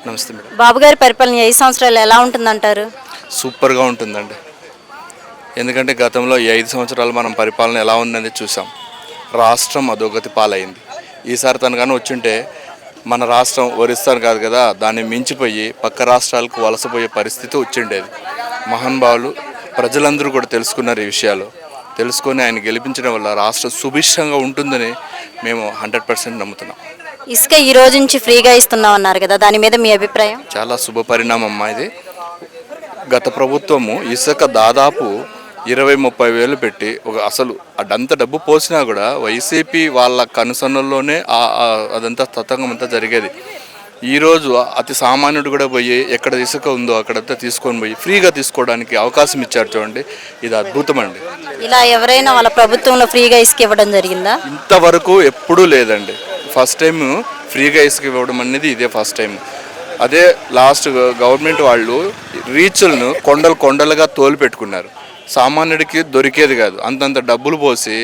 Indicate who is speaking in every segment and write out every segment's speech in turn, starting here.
Speaker 1: నమస్తే మేడం.
Speaker 2: బాబు గారి పరిపాలన 5 సంవత్సరాలు ఎలా ఉంటుందంటారు?
Speaker 1: సూపర్గా ఉంటుందండి. ఎందుకంటే గతంలో ఈ 5 సంవత్సరాలు మనం పరిపాలన ఎలా ఉందని చూసాం. రాష్ట్రం అధోగతి పాలైంది. ఈసారి తను కానీ వచ్చుంటే మన రాష్ట్రం ఒరిస్తాను కాదు కదా, దాన్ని మించిపోయి పక్క రాష్ట్రాలకు వలసపోయే పరిస్థితి వచ్చిండేది. మహానుభావులు ప్రజలందరూ కూడా తెలుసుకున్నారు ఈ విషయాలు. తెలుసుకొని ఆయన గెలిపించడం వల్ల రాష్ట్రం సుభిక్షంగా ఉంటుందని మేము 100% నమ్ముతున్నాం.
Speaker 2: ఇసుక ఈ రోజు నుంచి ఫ్రీగా ఇస్తున్నాం అన్నారు కదా, దాని మీద మీ అభిప్రాయం?
Speaker 1: చాలా శుభ పరిణామం అమ్మా ఇది. గత ప్రభుత్వము ఇసుక దాదాపు 20-30 వేలు పెట్టి అసలు అదంతా డబ్బు పోసినా కూడా వైసీపీ వాళ్ళ కనుసన్నల్లోనే అదంతా తతంగం అంతా జరిగేది. ఈరోజు అతి సామాన్యుడు కూడా పోయి ఎక్కడ ఇసుక ఉందో అక్కడంతా తీసుకొని పోయి ఫ్రీగా తీసుకోవడానికి అవకాశం ఇచ్చారు. చూడండి, ఇది అద్భుతం అండి.
Speaker 2: ఇలా ఎవరైనా వాళ్ళ ప్రభుత్వంలో ఫ్రీగా ఇసుక ఇవ్వడం జరిగిందా?
Speaker 1: ఇంతవరకు ఎప్పుడూ లేదండి. ఫస్ట్ టైం ఫ్రీగా ఇసుక ఇవ్వడం అనేది ఇదే ఫస్ట్ టైం. అదే లాస్ట్ గవర్నమెంట్ వాళ్ళు రీచ్లను కొండలుగా తోలు పెట్టుకున్నారు. సామాన్యుడికి దొరికేది కాదు. అంతంత డబ్బులు పోసి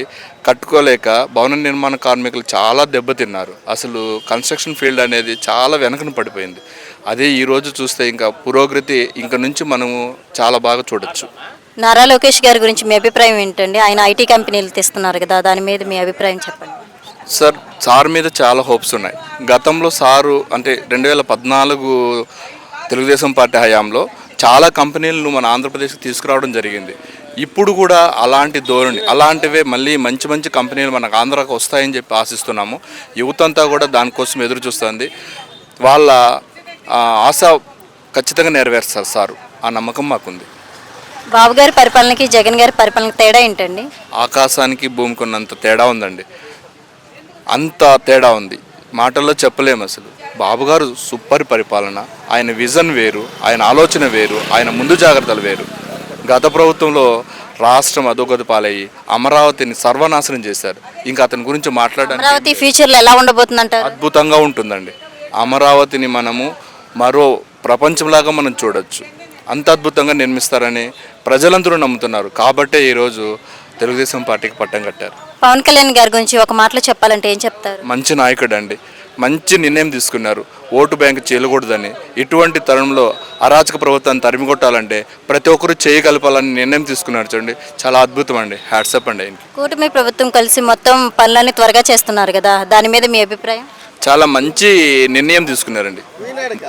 Speaker 1: కట్టుకోలేక భవన నిర్మాణ కార్మికులు చాలా దెబ్బతిన్నారు. అసలు కన్స్ట్రక్షన్ ఫీల్డ్ అనేది చాలా వెనకన పడిపోయింది. అదే ఈరోజు చూస్తే ఇంకా పురోగతి ఇంక నుంచి మనము చాలా బాగా చూడొచ్చు.
Speaker 2: నారా లోకేష్ గారి గురించి మీ అభిప్రాయం ఏంటండి? ఆయన ఐటీ కంపెనీలు తెస్తున్నారు కదా, దాని మీద మీ అభిప్రాయం చెప్పండి.
Speaker 1: సార్ మీద చాలా హోప్స్ ఉన్నాయి. గతంలో సారు అంటే 2014 తెలుగుదేశం పార్టీ హయాంలో చాలా కంపెనీలను మన ఆంధ్రప్రదేశ్కి తీసుకురావడం జరిగింది. ఇప్పుడు కూడా అలాంటి ధోరణి, అలాంటివే మళ్ళీ మంచి మంచి కంపెనీలు మనకు ఆంధ్రాకు వస్తాయని చెప్పి ఆశిస్తున్నాము. యువత అంతా కూడా దానికోసం ఎదురు చూస్తుంది. వాళ్ళ ఆశ ఖచ్చితంగా నెరవేరుస్తారు సారు. ఆ నమ్మకం మాకుంది.
Speaker 2: బాబు గారి పరిపాలనకి జగన్ గారి పరిపాలనకి తేడా ఏంటండి?
Speaker 1: ఆకాశానికి భూమికి ఉన్నంత తేడా ఉందండి. అంత తేడా ఉంది, మాటల్లో చెప్పలేము అసలు. బాబుగారు సూపర్ పరిపాలన. ఆయన విజన్ వేరు, ఆయన ఆలోచన వేరు, ఆయన ముందు జాగ్రత్తలు వేరు. గత ప్రభుత్వంలో రాష్ట్రం అధోగతి పాలయ్యి అమరావతిని సర్వనాశనం చేశారు. ఇంకా అతని గురించి మాట్లాడడానికి
Speaker 2: అమరావతి ఫ్యూచర్లో ఎలా ఉండబోతుందంటారు?
Speaker 1: అద్భుతంగా ఉంటుందండి. అమరావతిని మనము మరో ప్రపంచంలాగా మనం చూడొచ్చు. అంత అద్భుతంగా నిర్మిస్తారని ప్రజలందరూ నమ్ముతున్నారు. కాబట్టే ఈరోజు తెలుగుదేశం పార్టీకి పట్టం కట్టారు.
Speaker 2: పవన్ కళ్యాణ్ గారి గురించి ఒక మాటలో చెప్పాలంటే ఏం చెప్తారు?
Speaker 1: మంచి నాయకుడు అండి. మంచి నిర్ణయం తీసుకున్నారు. ఓటు బ్యాంకు చేయకూడదని, ఇటువంటి తరుణంలో అరాచక ప్రభుత్వాన్ని తరిమికొట్టాలంటే ప్రతి ఒక్కరు చేయగలపాలని నిర్ణయం తీసుకున్నారు. చూడండి, చాలా అద్భుతం అండి. హ్యాట్సప్ అండి ఆయనకి.
Speaker 2: కూటమి ప్రభుత్వం కలిసి మొత్తం పనులన్నీ త్వరగా చేస్తున్నారు కదా, దాని మీద మీ అభిప్రాయం?
Speaker 1: చాలా మంచి నిర్ణయం తీసుకున్నారండి.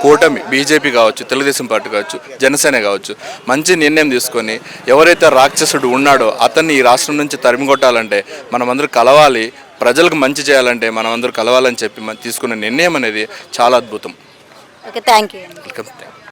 Speaker 1: కూటమి బీజేపీ కావచ్చు, తెలుగుదేశం పార్టీ కావచ్చు, జనసేన కావచ్చు, మంచి నిర్ణయం తీసుకొని ఎవరైతే రాక్షసుడు ఉన్నాడో అతన్ని ఈ రాష్ట్రం నుంచి తరిమికొట్టాలంటే మనమందరూ కలవాలి, ప్రజలకు మంచి చేయాలంటే మనమందరూ కలవాలని చెప్పి తీసుకున్న నిర్ణయం అనేది చాలా అద్భుతం.
Speaker 2: Okay, thank you.
Speaker 1: వెల్కమ్.